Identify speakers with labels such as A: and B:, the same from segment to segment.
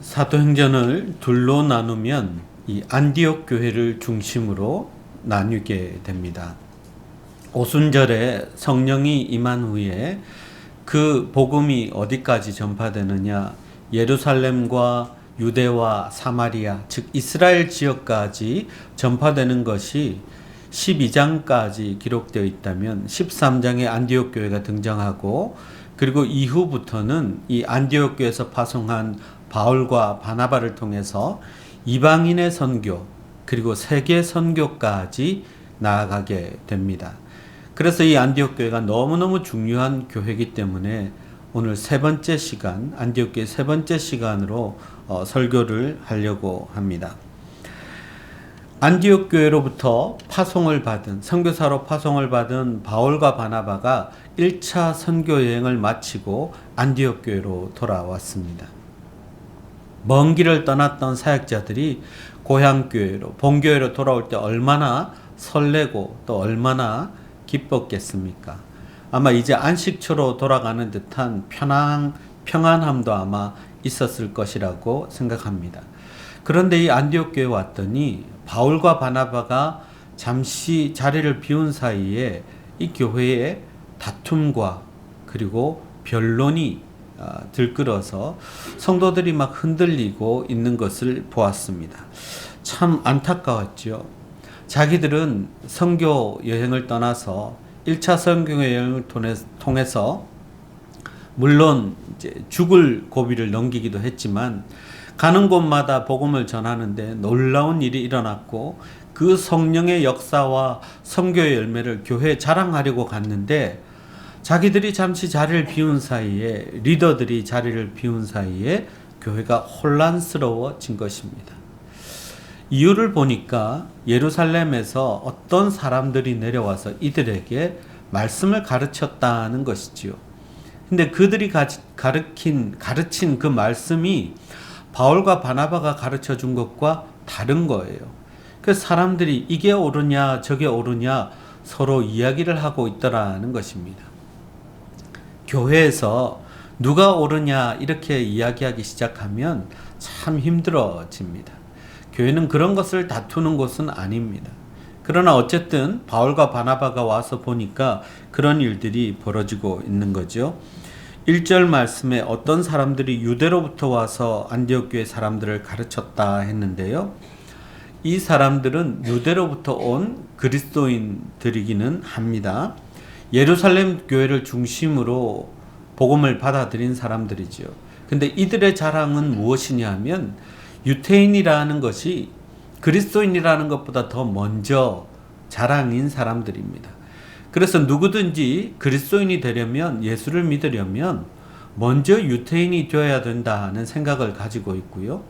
A: 사도행전을 둘로 나누면 이 안디옥 교회를 중심으로 나뉘게 됩니다. 오순절에 성령이 임한 후에 그 복음이 어디까지 전파되느냐? 예루살렘과 유대와 사마리아, 즉 이스라엘 지역까지 전파되는 것이 12장까지 기록되어 있다면 13장에 안디옥 교회가 등장하고, 그리고 이후부터는 이 안디옥 교회에서 파송한 바울과 바나바를 통해서 이방인의 선교, 그리고 세계 선교까지 나아가게 됩니다. 그래서 이 안디옥 교회가 너무너무 중요한 교회이기 때문에 오늘 세 번째 시간, 안디옥 교회 세 번째 시간으로 설교를 하려고 합니다. 안디옥 교회로부터 파송을 받은, 선교사로 파송을 받은 바울과 바나바가 1차 선교 여행을 마치고 안디옥 교회로 돌아왔습니다. 먼 길을 떠났던 사역자들이 고향 교회로, 본교회로 돌아올 때 얼마나 설레고 또 얼마나 기뻤겠습니까? 아마 이제 안식처로 돌아가는 듯한 평안함도 아마 있었을 것이라고 생각합니다. 그런데 이 안디옥 교회에 왔더니 바울과 바나바가 잠시 자리를 비운 사이에 이 교회에 다툼과 그리고 변론이 들끓어서 성도들이 막 흔들리고 있는 것을 보았습니다. 참 안타까웠죠. 자기들은 선교 여행을 떠나서 1차 선교 여행을 통해서 물론 이제 죽을 고비를 넘기기도 했지만 가는 곳마다 복음을 전하는데 놀라운 일이 일어났고, 그 성령의 역사와 선교의 열매를 교회에 자랑하려고 갔는데 자기들이 잠시 자리를 비운 사이에, 리더들이 자리를 비운 사이에 교회가 혼란스러워진 것입니다. 이유를 보니까 예루살렘에서 어떤 사람들이 내려와서 이들에게 말씀을 가르쳤다는 것이지요. 근데 그들이 가르친 그 말씀이 바울과 바나바가 가르쳐 준 것과 다른 거예요. 그래서 사람들이 이게 옳으냐 저게 옳으냐 서로 이야기를 하고 있더라는 것입니다. 교회에서 누가 옳으냐 이렇게 이야기하기 시작하면 참 힘들어집니다. 교회는 그런 것을 다투는 곳은 아닙니다. 그러나 어쨌든 바울과 바나바가 와서 보니까 그런 일들이 벌어지고 있는 거죠. 1절 말씀에 어떤 사람들이 유대로부터 와서 안디옥 교회 사람들을 가르쳤다 했는데요. 이 사람들은 유대로부터 온 그리스도인들이기는 합니다. 예루살렘 교회를 중심으로 복음을 받아들인 사람들이죠. 근데 이들의 자랑은 무엇이냐 하면 유태인이라는 것이 그리스도인이라는 것보다 더 먼저 자랑인 사람들입니다. 그래서 누구든지 그리스도인이 되려면, 예수를 믿으려면 먼저 유태인이 되어야 된다는 생각을 가지고 있고요.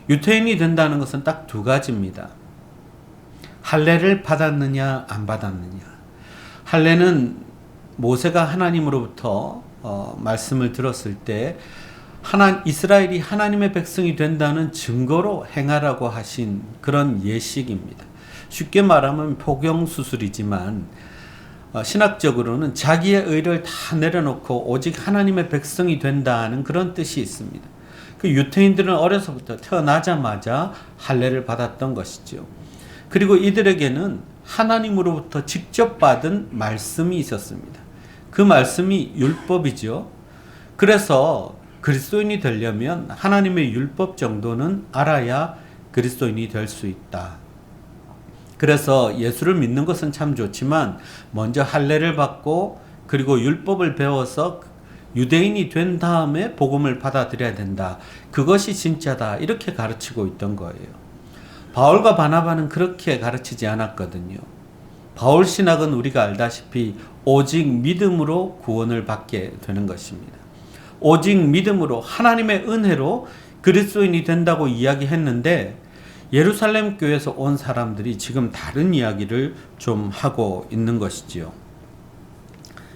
A: 유태인이 된다는 것은 딱 두 가지입니다. 할례를 받았느냐 안 받았느냐. 할례는 모세가 하나님으로부터 말씀을 들었을 때 이스라엘이 하나님의 백성이 된다는 증거로 행하라고 하신 그런 예식입니다. 쉽게 말하면 포경수술이지만 신학적으로는 자기의 의를 다 내려놓고 오직 하나님의 백성이 된다는 그런 뜻이 있습니다. 그 유태인들은 어려서부터 태어나자마자 할례를 받았던 것이죠. 그리고 이들에게는 하나님으로부터 직접 받은 말씀이 있었습니다. 그 말씀이 율법이죠. 그래서 그리스도인이 되려면 하나님의 율법 정도는 알아야 그리스도인이 될 수 있다. 그래서 예수를 믿는 것은 참 좋지만 먼저 할례를 받고 그리고 율법을 배워서 유대인이 된 다음에 복음을 받아들여야 된다. 그것이 진짜다. 이렇게 가르치고 있던 거예요. 바울과 바나바는 그렇게 가르치지 않았거든요. 바울 신학은 우리가 알다시피 오직 믿음으로 구원을 받게 되는 것입니다. 오직 믿음으로 하나님의 은혜로 그리스도인이 된다고 이야기했는데 예루살렘 교회에서 온 사람들이 지금 다른 이야기를 좀 하고 있는 것이지요.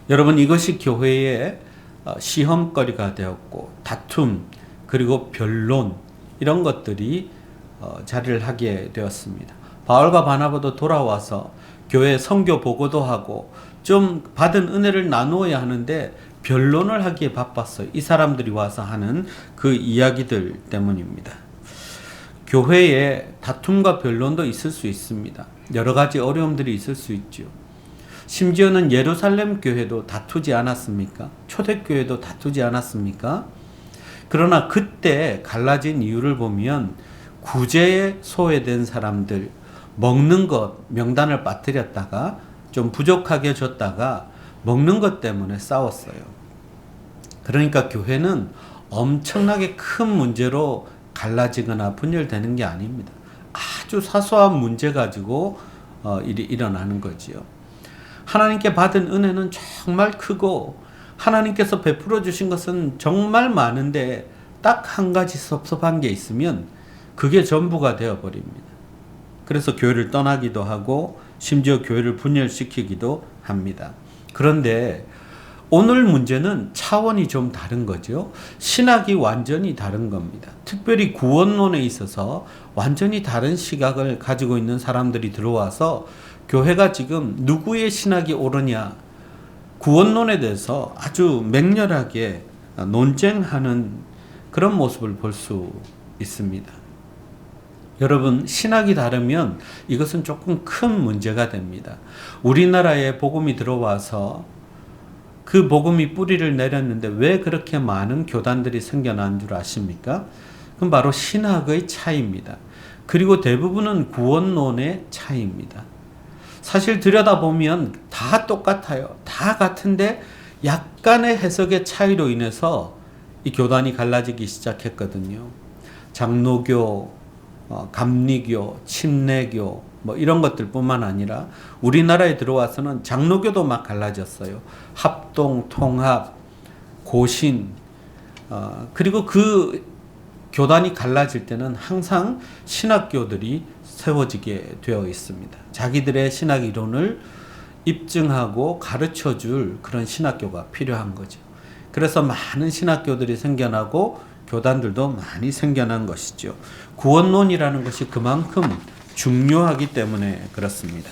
A: 여러분, 이것이 교회의 시험거리가 되었고 다툼 그리고 변론 이런 것들이 자리를 하게 되었습니다. 바울과 바나바도 돌아와서 교회 선교 보고도 하고 좀 받은 은혜를 나누어야 하는데 변론을 하기에 바빴어요. 이 사람들이 와서 하는 그 이야기들 때문입니다. 교회에 다툼과 변론도 있을 수 있습니다. 여러 가지 어려움들이 있을 수 있죠. 심지어는 예루살렘 교회도 다투지 않았습니까? 초대교회도 다투지 않았습니까? 그러나 그때 갈라진 이유를 보면 구제에 소외된 사람들, 먹는 것 명단을 빠뜨렸다가 좀 부족하게 줬다가 먹는 것 때문에 싸웠어요. 그러니까 교회는 엄청나게 큰 문제로 갈라지거나 분열되는 게 아닙니다. 아주 사소한 문제 가지고 일이 일어나는 거지요. 하나님께 받은 은혜는 정말 크고 하나님께서 베풀어 주신 것은 정말 많은데 딱 한 가지 섭섭한 게 있으면 그게 전부가 되어버립니다. 그래서 교회를 떠나기도 하고 심지어 교회를 분열시키기도 합니다. 그런데 오늘 문제는 차원이 좀 다른 거죠. 신학이 완전히 다른 겁니다. 특별히 구원론에 있어서 완전히 다른 시각을 가지고 있는 사람들이 들어와서 교회가 지금 누구의 신학이 옳으냐, 구원론에 대해서 아주 맹렬하게 논쟁하는 그런 모습을 볼 수 있습니다. 여러분, 신학이 다르면 이것은 조금 큰 문제가 됩니다. 우리나라에 복음이 들어와서 그 복음이 뿌리를 내렸는데 왜 그렇게 많은 교단들이 생겨난 줄 아십니까? 그건 바로 신학의 차이입니다. 그리고 대부분은 구원론의 차이입니다. 사실 들여다보면 다 똑같아요. 다 같은데 약간의 해석의 차이로 인해서 이 교단이 갈라지기 시작했거든요. 장로교, 감리교, 침례교 뭐 이런 것들뿐만 아니라 우리나라에 들어와서는 장로교도 막 갈라졌어요. 합동, 통합, 고신, 그리고 그 교단이 갈라질 때는 항상 신학교들이 세워지게 되어 있습니다. 자기들의 신학 이론을 입증하고 가르쳐 줄 그런 신학교가 필요한 거죠. 그래서 많은 신학교들이 생겨나고 교단들도 많이 생겨난 것이죠. 구원론이라는 것이 그만큼 중요하기 때문에 그렇습니다.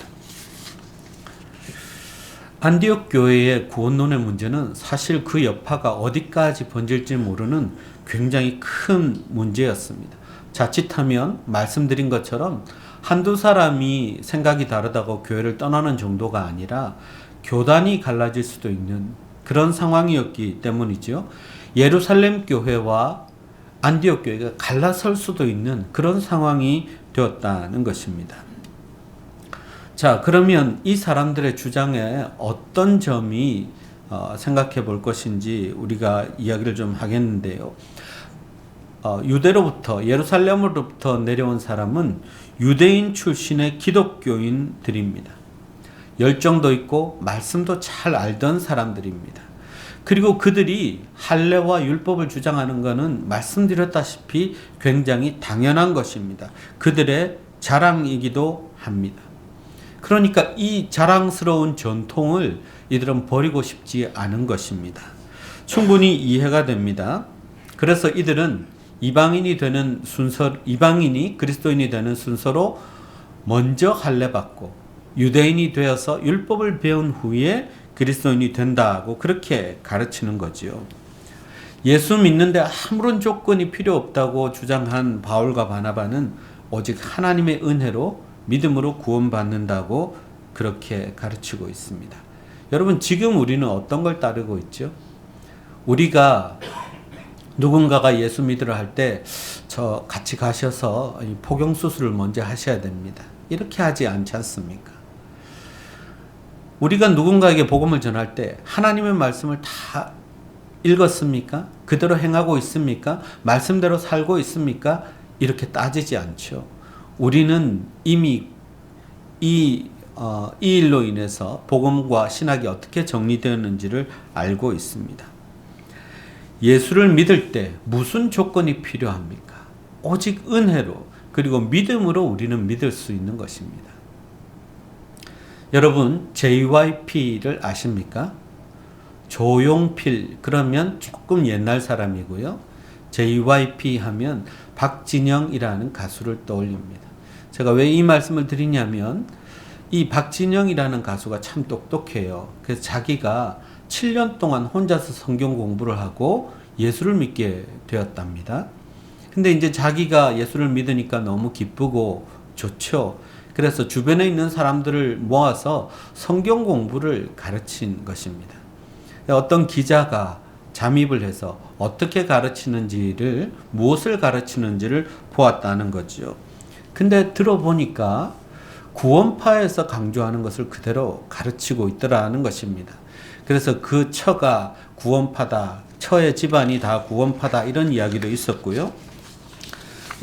A: 안디옥 교회의 구원론의 문제는 사실 그 여파가 어디까지 번질지 모르는 굉장히 큰 문제였습니다. 자칫하면 말씀드린 것처럼 한두 사람이 생각이 다르다고 교회를 떠나는 정도가 아니라 교단이 갈라질 수도 있는 그런 상황이었기 때문이죠. 예루살렘 교회와 안디옥 교회가 갈라설 수도 있는 그런 상황이 되었다는 것입니다. 자, 그러면 이 사람들의 주장에 어떤 점이 생각해 볼 것인지 우리가 이야기를 좀 하겠는데요. 유대로부터 예루살렘으로부터 내려온 사람은 유대인 출신의 기독교인들입니다. 열정도 있고 말씀도 잘 알던 사람들입니다. 그리고 그들이 할례와 율법을 주장하는 것은 말씀드렸다시피 굉장히 당연한 것입니다. 그들의 자랑이기도 합니다. 그러니까 이 자랑스러운 전통을 이들은 버리고 싶지 않은 것입니다. 충분히 이해가 됩니다. 그래서 이들은 이방인이 그리스도인이 되는 순서로 먼저 할례 받고 유대인이 되어서 율법을 배운 후에 그리스도인이 된다고 그렇게 가르치는 거지요. 예수 믿는데 아무런 조건이 필요 없다고 주장한 바울과 바나바는 오직 하나님의 은혜로 믿음으로 구원받는다고 그렇게 가르치고 있습니다. 여러분, 지금 우리는 어떤 걸 따르고 있죠? 우리가 누군가가 예수 믿으러 할 때 저 같이 가셔서 포경 수술을 먼저 하셔야 됩니다. 이렇게 하지 않지 않습니까? 우리가 누군가에게 복음을 전할 때 하나님의 말씀을 다 읽었습니까? 그대로 행하고 있습니까? 말씀대로 살고 있습니까? 이렇게 따지지 않죠. 우리는 이미 이 일로 인해서 복음과 신학이 어떻게 정리되었는지를 알고 있습니다. 예수를 믿을 때 무슨 조건이 필요합니까? 오직 은혜로 그리고 믿음으로 우리는 믿을 수 있는 것입니다. 여러분, JYP를 아십니까? 조용필, 그러면 조금 옛날 사람이고요. JYP 하면 박진영이라는 가수를 떠올립니다. 제가 왜 이 말씀을 드리냐면 이 박진영이라는 가수가 참 똑똑해요. 그래서 자기가 7년 동안 혼자서 성경 공부를 하고 예수를 믿게 되었답니다. 근데 이제 자기가 예수를 믿으니까 너무 기쁘고 좋죠. 그래서 주변에 있는 사람들을 모아서 성경 공부를 가르친 것입니다. 어떤 기자가 잠입을 해서 어떻게 가르치는지를, 무엇을 가르치는지를 보았다는 거죠. 근데 들어보니까 구원파에서 강조하는 것을 그대로 가르치고 있더라는 것입니다. 그래서 그 처가 구원파다, 처의 집안이 다 구원파다, 이런 이야기도 있었고요.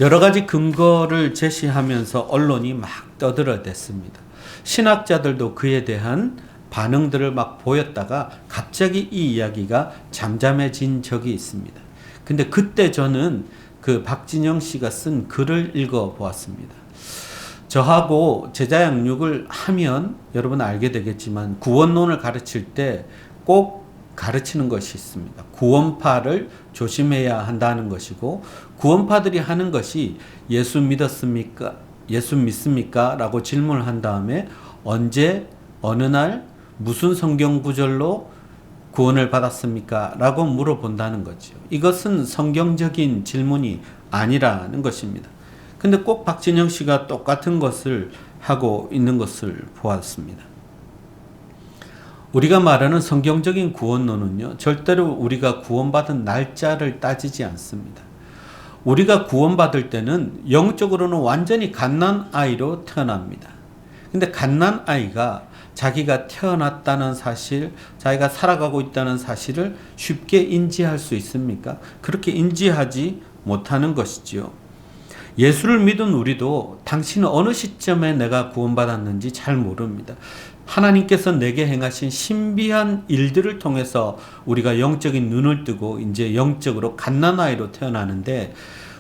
A: 여러 가지 근거를 제시하면서 언론이 막 떠들어댔습니다. 신학자들도 그에 대한 반응들을 막 보였다가 갑자기 이 이야기가 잠잠해진 적이 있습니다. 근데 그때 저는 그 박진영 씨가 쓴 글을 읽어보았습니다. 저하고 제자 양육을 하면 여러분 알게 되겠지만 구원론을 가르칠 때 꼭 가르치는 것이 있습니다. 구원파를 조심해야 한다는 것이고, 구원파들이 하는 것이 예수 믿었습니까? 예수 믿습니까? 라고 질문을 한 다음에 언제, 어느 날, 무슨 성경 구절로 구원을 받았습니까? 라고 물어본다는 거죠. 이것은 성경적인 질문이 아니라는 것입니다. 근데 꼭 박진영 씨가 똑같은 것을 하고 있는 것을 보았습니다. 우리가 말하는 성경적인 구원론은요, 절대로 우리가 구원받은 날짜를 따지지 않습니다. 우리가 구원받을 때는 영적으로는 완전히 갓난아이로 태어납니다. 근데 갓난아이가 자기가 태어났다는 사실, 자기가 살아가고 있다는 사실을 쉽게 인지할 수 있습니까? 그렇게 인지하지 못하는 것이지요. 예수를 믿은 우리도 당신은 어느 시점에 내가 구원받았는지 잘 모릅니다. 하나님께서 내게 행하신 신비한 일들을 통해서 우리가 영적인 눈을 뜨고 이제 영적으로 갓난아이로 태어나는데,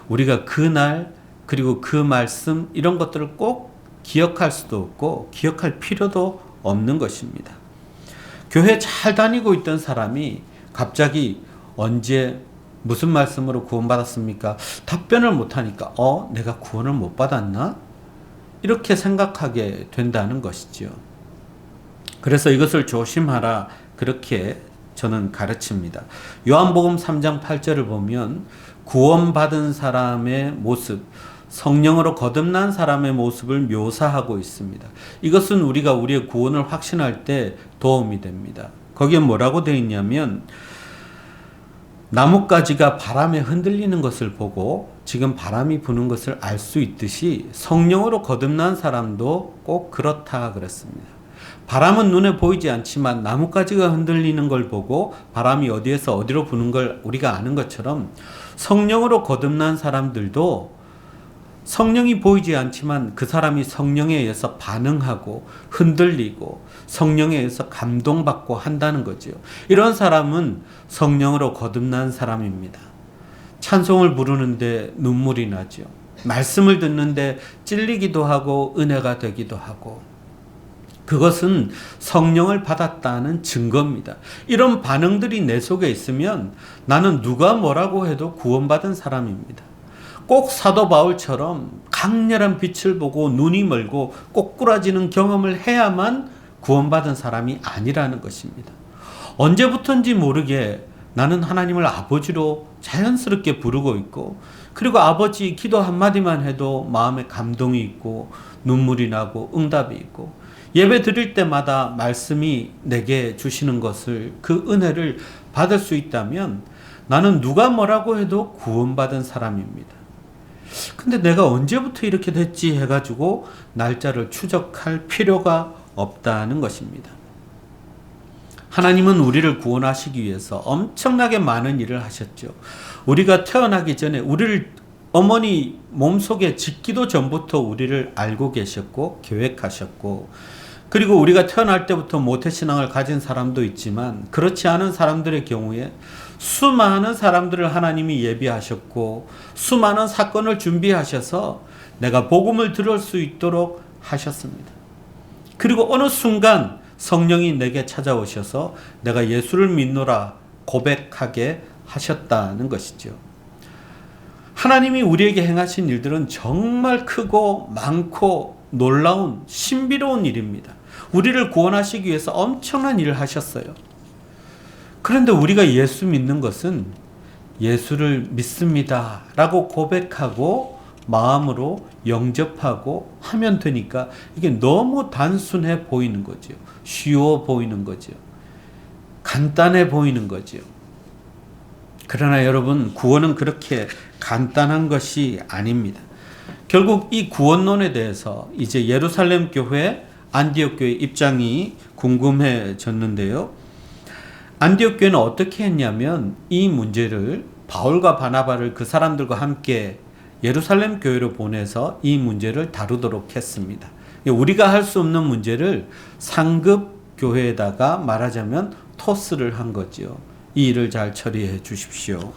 A: 우리가 그날 그리고 그 말씀 이런 것들을 꼭 기억할 수도 없고 기억할 필요도 없는 것입니다. 교회 잘 다니고 있던 사람이 갑자기 언제 무슨 말씀으로 구원받았습니까? 답변을 못하니까 내가 구원을 못 받았나? 이렇게 생각하게 된다는 것이죠. 그래서 이것을 조심하라, 그렇게 저는 가르칩니다. 요한복음 3장 8절을 보면 구원받은 사람의 모습, 성령으로 거듭난 사람의 모습을 묘사하고 있습니다. 이것은 우리가 우리의 구원을 확신할 때 도움이 됩니다. 거기에 뭐라고 되어 있냐면, 나뭇가지가 바람에 흔들리는 것을 보고 지금 바람이 부는 것을 알 수 있듯이 성령으로 거듭난 사람도 꼭 그렇다 그랬습니다. 바람은 눈에 보이지 않지만 나뭇가지가 흔들리는 걸 보고 바람이 어디에서 어디로 부는 걸 우리가 아는 것처럼, 성령으로 거듭난 사람들도 성령이 보이지 않지만 그 사람이 성령에 의해서 반응하고 흔들리고 성령에 의해서 감동받고 한다는 거죠. 이런 사람은 성령으로 거듭난 사람입니다. 찬송을 부르는데 눈물이 나죠. 말씀을 듣는데 찔리기도 하고 은혜가 되기도 하고, 그것은 성령을 받았다는 증거입니다. 이런 반응들이 내 속에 있으면 나는 누가 뭐라고 해도 구원받은 사람입니다. 꼭 사도 바울처럼 강렬한 빛을 보고 눈이 멀고 꼬꾸라지는 경험을 해야만 구원받은 사람이 아니라는 것입니다. 언제부턴지 모르게 나는 하나님을 아버지로 자연스럽게 부르고 있고, 그리고 아버지 기도 한마디만 해도 마음에 감동이 있고 눈물이 나고 응답이 있고, 예배 드릴 때마다 말씀이 내게 주시는 것을, 그 은혜를 받을 수 있다면 나는 누가 뭐라고 해도 구원받은 사람입니다. 근데 내가 언제부터 이렇게 됐지 해가지고 날짜를 추적할 필요가 없다는 것입니다. 하나님은 우리를 구원하시기 위해서 엄청나게 많은 일을 하셨죠. 우리가 태어나기 전에, 우리를 어머니 몸속에 짓기도 전부터 우리를 알고 계셨고 계획하셨고, 그리고 우리가 태어날 때부터 모태신앙을 가진 사람도 있지만 그렇지 않은 사람들의 경우에 수많은 사람들을 하나님이 예비하셨고 수많은 사건을 준비하셔서 내가 복음을 들을 수 있도록 하셨습니다. 그리고 어느 순간 성령이 내게 찾아오셔서 내가 예수를 믿노라 고백하게 하셨다는 것이죠. 하나님이 우리에게 행하신 일들은 정말 크고 많고 놀라운 신비로운 일입니다. 우리를 구원하시기 위해서 엄청난 일을 하셨어요. 그런데 우리가 예수 믿는 것은 예수를 믿습니다 라고 고백하고 마음으로 영접하고 하면 되니까 이게 너무 단순해 보이는 거죠. 쉬워 보이는 거죠. 간단해 보이는 거죠. 그러나 여러분, 구원은 그렇게 간단한 것이 아닙니다. 결국 이 구원론에 대해서 이제 예루살렘 교회, 안디옥 교회 입장이 궁금해졌는데요. 안디옥 교회는 어떻게 했냐면 이 문제를 바울과 바나바를 그 사람들과 함께 예루살렘 교회로 보내서 이 문제를 다루도록 했습니다. 우리가 할 수 없는 문제를 상급 교회에다가 말하자면 토스를 한 거죠. 이 일을 잘 처리해 주십시오.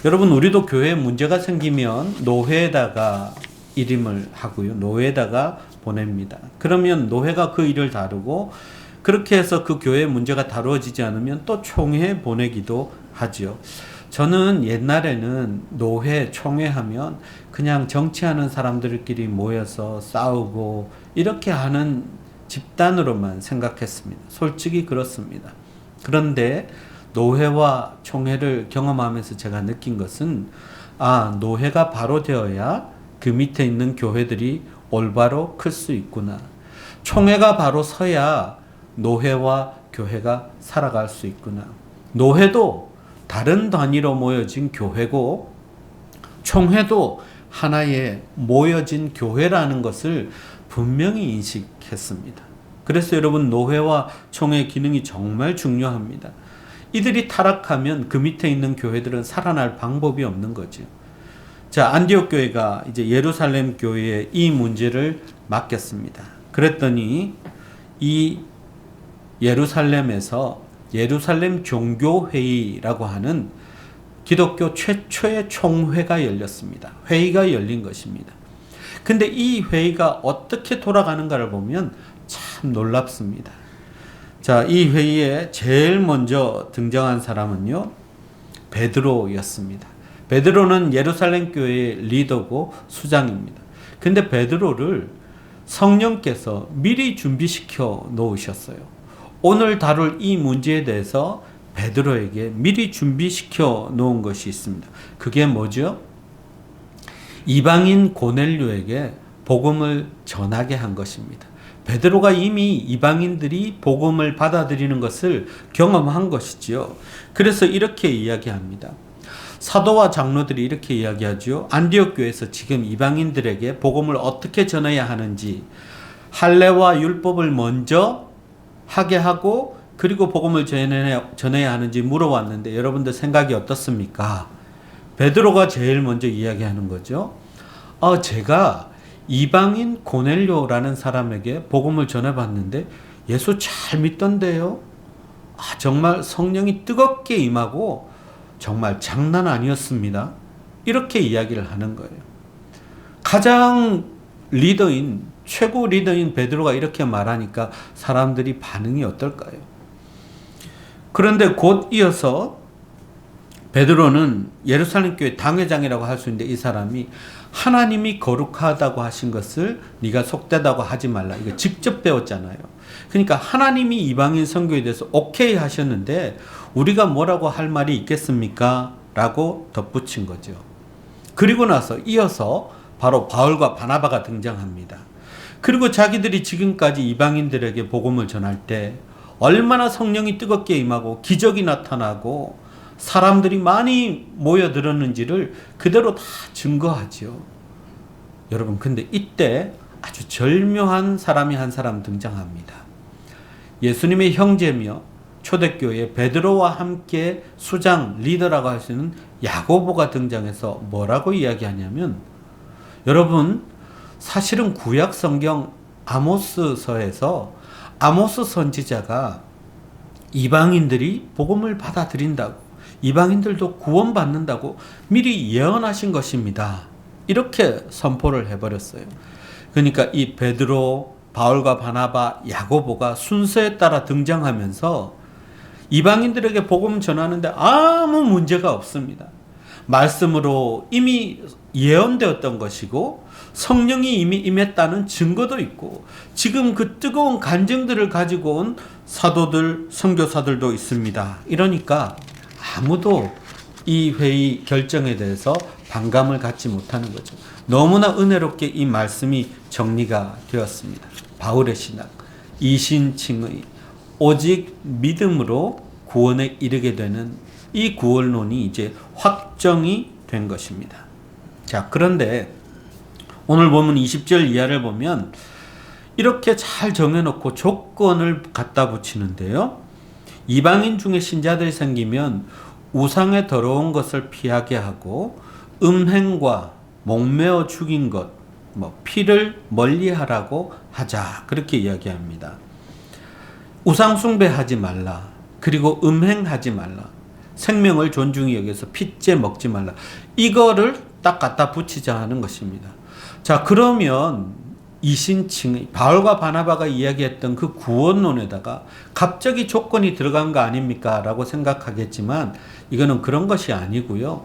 A: 여러분, 우리도 교회에 문제가 생기면 노회에다가 일임을 하고요. 노회에다가 보냅니다. 그러면 노회가 그 일을 다루고, 그렇게 해서 그 교회의 문제가 다루어지지 않으면 또 총회 보내기도 하죠. 저는 옛날에는 노회, 총회 하면 그냥 정치하는 사람들끼리 모여서 싸우고 이렇게 하는 집단으로만 생각했습니다. 솔직히 그렇습니다. 그런데 노회와 총회를 경험하면서 제가 느낀 것은, 노회가 바로 되어야 그 밑에 있는 교회들이 올바로 클 수 있구나. 총회가 바로 서야 노회와 교회가 살아갈 수 있구나. 노회도 다른 단위로 모여진 교회고, 총회도 하나의 모여진 교회라는 것을 분명히 인식했습니다. 그래서 여러분, 노회와 총회의 기능이 정말 중요합니다. 이들이 타락하면 그 밑에 있는 교회들은 살아날 방법이 없는 거죠. 자, 안디옥 교회가 이제 예루살렘 교회에 이 문제를 맡겼습니다. 그랬더니 이 예루살렘에서 예루살렘 종교회의라고 하는 기독교 최초의 총회가 열렸습니다. 회의가 열린 것입니다. 근데 이 회의가 어떻게 돌아가는가를 보면 참 놀랍습니다. 자, 이 회의에 제일 먼저 등장한 사람은요, 베드로였습니다. 베드로는 예루살렘 교회의 리더고 수장입니다. 근데 베드로를 성령께서 미리 준비시켜 놓으셨어요. 오늘 다룰 이 문제에 대해서 베드로에게 미리 준비시켜 놓은 것이 있습니다. 그게 뭐죠? 이방인 고넬료에게 복음을 전하게 한 것입니다. 베드로가 이미 이방인들이 복음을 받아들이는 것을 경험한 것이지요. 그래서 이렇게 이야기합니다. 사도와 장로들이 이렇게 이야기하죠. 안디옥 교회에서 지금 이방인들에게 복음을 어떻게 전해야 하는지, 할례와 율법을 먼저 하게 하고 그리고 복음을 전해야 하는지 물어왔는데 여러분들 생각이 어떻습니까? 베드로가 제일 먼저 이야기하는 거죠. 제가 이방인 고넬료라는 사람에게 복음을 전해봤는데 예수 잘 믿던데요. 정말 성령이 뜨겁게 임하고 정말 장난 아니었습니다. 이렇게 이야기를 하는 거예요. 가장 리더인, 최고 리더인 베드로가 이렇게 말하니까 사람들이 반응이 어떨까요? 그런데 곧 이어서 베드로는 예루살렘 교회 당회장이라고 할 수 있는데, 이 사람이 하나님이 거룩하다고 하신 것을 네가 속되다고 하지 말라. 이거 직접 배웠잖아요. 그러니까 하나님이 이방인 선교에 대해서 오케이 하셨는데 우리가 뭐라고 할 말이 있겠습니까? 라고 덧붙인 거죠. 그리고 나서 이어서 바로 바울과 바나바가 등장합니다. 그리고 자기들이 지금까지 이방인들에게 복음을 전할 때 얼마나 성령이 뜨겁게 임하고 기적이 나타나고 사람들이 많이 모여들었는지를 그대로 다 증거하죠. 여러분, 근데 이때 아주 절묘한 사람이 한 사람 등장합니다. 예수님의 형제며 초대교회 베드로와 함께 수장, 리더라고 할 수 있는 야고보가 등장해서 뭐라고 이야기하냐면, 여러분, 사실은 구약 성경 아모스서에서 아모스 선지자가 이방인들이 복음을 받아들인다고, 이방인들도 구원받는다고 미리 예언하신 것입니다. 이렇게 선포를 해버렸어요. 그러니까 이 베드로, 바울과 바나바, 야고보가 순서에 따라 등장하면서 이방인들에게 복음 전하는데 아무 문제가 없습니다. 말씀으로 이미 예언되었던 것이고 성령이 이미 임했다는 증거도 있고 지금 그 뜨거운 간증들을 가지고 온 사도들, 선교사들도 있습니다. 이러니까 아무도 이 회의 결정에 대해서 반감을 갖지 못하는 거죠. 너무나 은혜롭게 이 말씀이 정리가 되었습니다. 바울의 신학, 이신칭의 오직 믿음으로 구원에 이르게 되는 이 구원론이 이제 확정이 된 것입니다. 자, 그런데 오늘 보면 20절 이하를 보면 이렇게 잘 정해놓고 조건을 갖다 붙이는데요. 이방인 중에 신자들이 생기면 우상의 더러운 것을 피하게 하고 음행과 목매어 죽인 것, 피를 멀리하라고 하자, 그렇게 이야기합니다. 우상 숭배하지 말라. 그리고 음행하지 말라. 생명을 존중히 여겨서 핏째 먹지 말라. 이거를 딱 갖다 붙이자 하는 것입니다. 자, 그러면 이신칭의 바울과 바나바가 이야기했던 그 구원론에다가 갑자기 조건이 들어간 거 아닙니까? 라고 생각하겠지만 이거는 그런 것이 아니고요.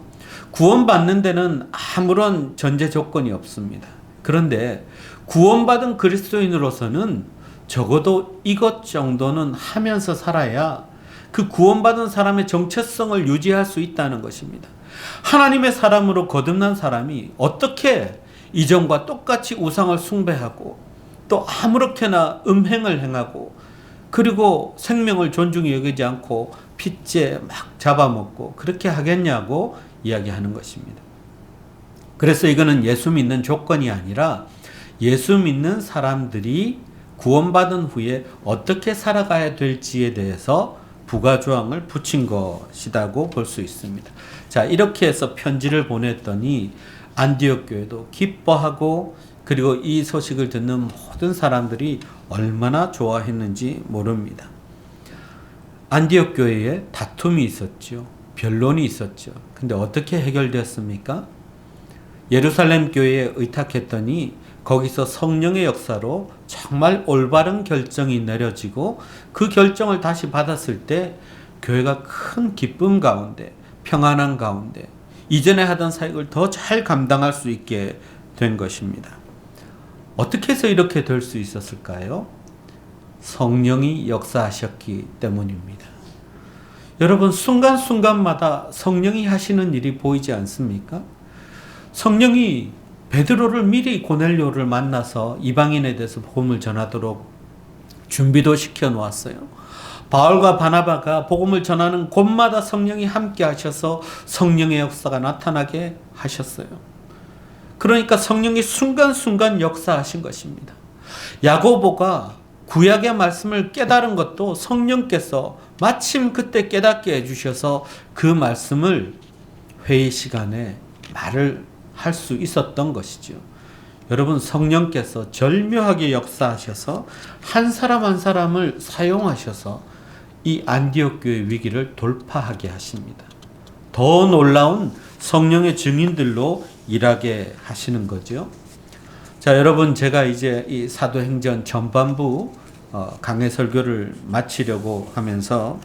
A: 구원받는 데는 아무런 전제 조건이 없습니다. 그런데 구원받은 그리스도인으로서는 적어도 이것 정도는 하면서 살아야 그 구원받은 사람의 정체성을 유지할 수 있다는 것입니다. 하나님의 사람으로 거듭난 사람이 어떻게 이전과 똑같이 우상을 숭배하고 또 아무렇게나 음행을 행하고 그리고 생명을 존중히 여기지 않고 핏째 막 잡아먹고 그렇게 하겠냐고 이야기하는 것입니다. 그래서 이거는 예수 믿는 조건이 아니라 예수 믿는 사람들이 구원받은 후에 어떻게 살아가야 될지에 대해서 부가조항을 붙인 것이라고 볼 수 있습니다. 자, 이렇게 해서 편지를 보냈더니 안디옥 교회도 기뻐하고 그리고 이 소식을 듣는 모든 사람들이 얼마나 좋아했는지 모릅니다. 안디옥 교회에 다툼이 있었죠. 변론이 있었죠. 근데 어떻게 해결되었습니까? 예루살렘 교회에 의탁했더니 거기서 성령의 역사로 정말 올바른 결정이 내려지고 그 결정을 다시 받았을 때 교회가 큰 기쁨 가운데 평안한 가운데 이전에 하던 사역을 더 잘 감당할 수 있게 된 것입니다. 어떻게 해서 이렇게 될 수 있었을까요? 성령이 역사하셨기 때문입니다. 여러분, 순간순간마다 성령이 하시는 일이 보이지 않습니까? 성령이 베드로를 미리 고넬료를 만나서 이방인에 대해서 복음을 전하도록 준비도 시켜 놓았어요. 바울과 바나바가 복음을 전하는 곳마다 성령이 함께 하셔서 성령의 역사가 나타나게 하셨어요. 그러니까 성령이 순간순간 역사하신 것입니다. 야고보가 구약의 말씀을 깨달은 것도 성령께서 마침 그때 깨닫게 해주셔서 그 말씀을 회의 시간에 말을 할 수 있었던 것이죠. 여러분, 성령께서 절묘하게 역사하셔서 한 사람 한 사람을 사용하셔서 이 안디옥 교회 위기를 돌파하게 하십니다. 더 놀라운 성령의 증인들로 일하게 하시는 거죠. 자, 여러분, 제가 이제 이 사도행전 전반부 강해 설교를 마치려고 하면서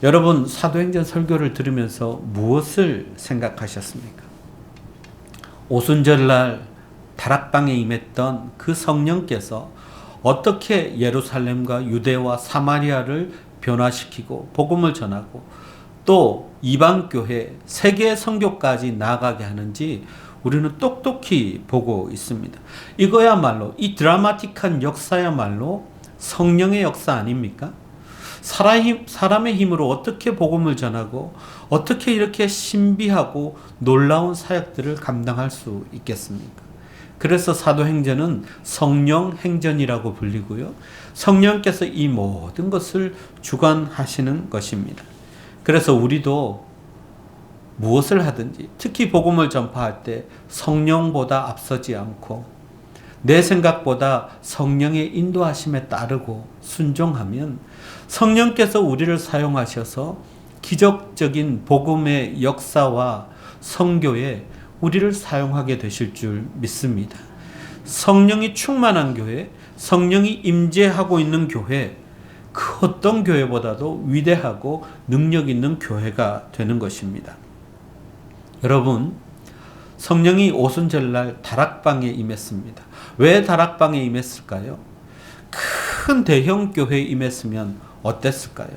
A: 여러분, 사도행전 설교를 들으면서 무엇을 생각하셨습니까? 오순절날 다락방에 임했던 그 성령께서 어떻게 예루살렘과 유대와 사마리아를 변화시키고 복음을 전하고 또 이방교회 세계 선교까지 나아가게 하는지 우리는 똑똑히 보고 있습니다. 이거야말로 이 드라마틱한 역사야말로 성령의 역사 아닙니까? 사람의 힘으로 어떻게 복음을 전하고 어떻게 이렇게 신비하고 놀라운 사역들을 감당할 수 있겠습니까? 그래서 사도행전은 성령 행전이라고 불리고요. 성령께서 이 모든 것을 주관하시는 것입니다. 그래서 우리도 무엇을 하든지 특히 복음을 전파할 때 성령보다 앞서지 않고 내 생각보다 성령의 인도하심에 따르고 순종하면 성령께서 우리를 사용하셔서 기적적인 복음의 역사와 선교에 우리를 사용하게 되실 줄 믿습니다. 성령이 충만한 교회, 성령이 임재하고 있는 교회, 그 어떤 교회보다도 위대하고 능력 있는 교회가 되는 것입니다. 여러분, 성령이 오순절날 다락방에 임했습니다. 왜 다락방에 임했을까요? 큰 대형 교회에 임했으면 어땠을까요?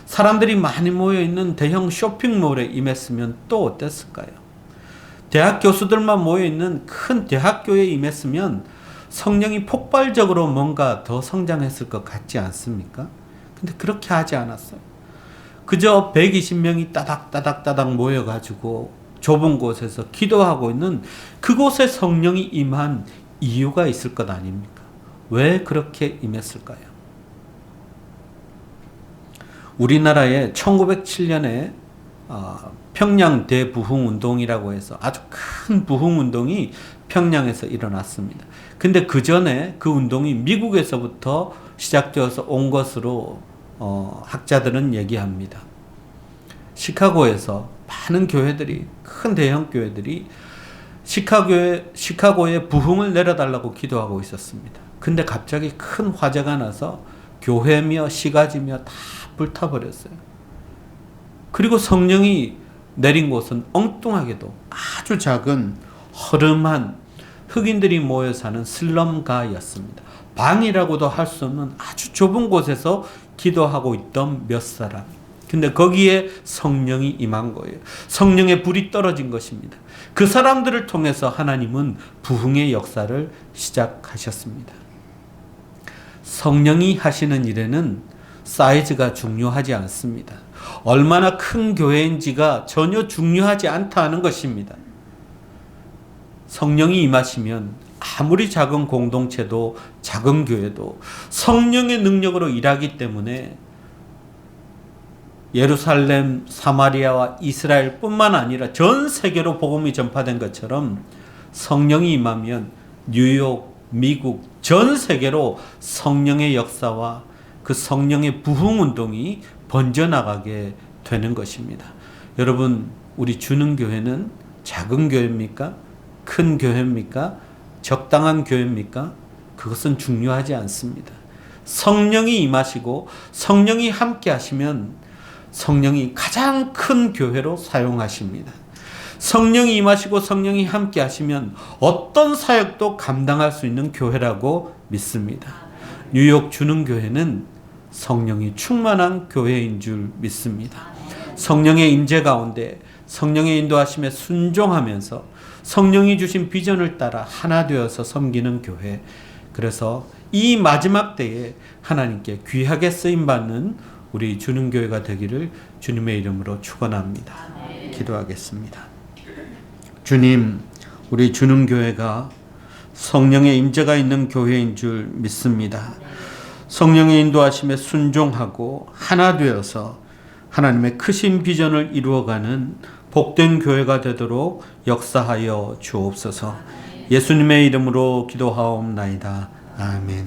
A: 사람들이 많이 모여있는 대형 쇼핑몰에 임했으면 또 어땠을까요? 대학 교수들만 모여있는 큰 대학교에 임했으면 성령이 폭발적으로 뭔가 더 성장했을 것 같지 않습니까? 근데 그렇게 하지 않았어요. 그저 120명이 따닥따닥따닥 모여가지고 좁은 곳에서 기도하고 있는 그곳에 성령이 임한 이유가 있을 것 아닙니까? 왜 그렇게 임했을까요? 우리나라에 1907년에 평양 대부흥운동이라고 해서 아주 큰 부흥운동이 평양에서 일어났습니다. 근데 그 전에 그 운동이 미국에서부터 시작되어서 온 것으로 학자들은 얘기합니다. 시카고에서 많은 교회들이, 큰 대형 교회들이 시카고에 부흥을 내려달라고 기도하고 있었습니다. 근데 갑자기 큰 화재가 나서 교회며 시가지며 다 불타버렸어요. 그리고 성령이 내린 곳은 엉뚱하게도 아주 작은 허름한 흑인들이 모여 사는 슬럼가였습니다. 방이라고도 할 수 없는 아주 좁은 곳에서 기도하고 있던 몇 사람. 근데 거기에 성령이 임한 거예요. 성령의 불이 떨어진 것입니다. 그 사람들을 통해서 하나님은 부흥의 역사를 시작하셨습니다. 성령이 하시는 일에는 사이즈가 중요하지 않습니다. 얼마나 큰 교회인지가 전혀 중요하지 않다는 것입니다. 성령이 임하시면 아무리 작은 공동체도 작은 교회도 성령의 능력으로 일하기 때문에 예루살렘, 사마리아와 이스라엘뿐만 아니라 전 세계로 복음이 전파된 것처럼 성령이 임하면 뉴욕, 미국, 전 세계로 성령의 역사와 그 성령의 부흥운동이 번져나가게 되는 것입니다. 여러분, 우리 주능교회는 작은 교회입니까? 큰 교회입니까? 적당한 교회입니까? 그것은 중요하지 않습니다. 성령이 임하시고 성령이 함께 하시면 성령이 가장 큰 교회로 사용하십니다. 성령이 임하시고 성령이 함께 하시면 어떤 사역도 감당할 수 있는 교회라고 믿습니다. 뉴욕 주능교회는 성령이 충만한 교회인 줄 믿습니다. 성령의 임재 가운데 성령의 인도하심에 순종하면서 성령이 주신 비전을 따라 하나 되어서 섬기는 교회. 그래서 이 마지막 때에 하나님께 귀하게 쓰임받는 우리 주능교회가 되기를 주님의 이름으로 축원합니다. 기도하겠습니다. 주님, 우리 주능교회가 성령의 임재가 있는 교회인 줄 믿습니다. 성령의 인도하심에 순종하고 하나 되어서 하나님의 크신 비전을 이루어가는 복된 교회가 되도록 역사하여 주옵소서. 예수님의 이름으로 기도하옵나이다. 아멘.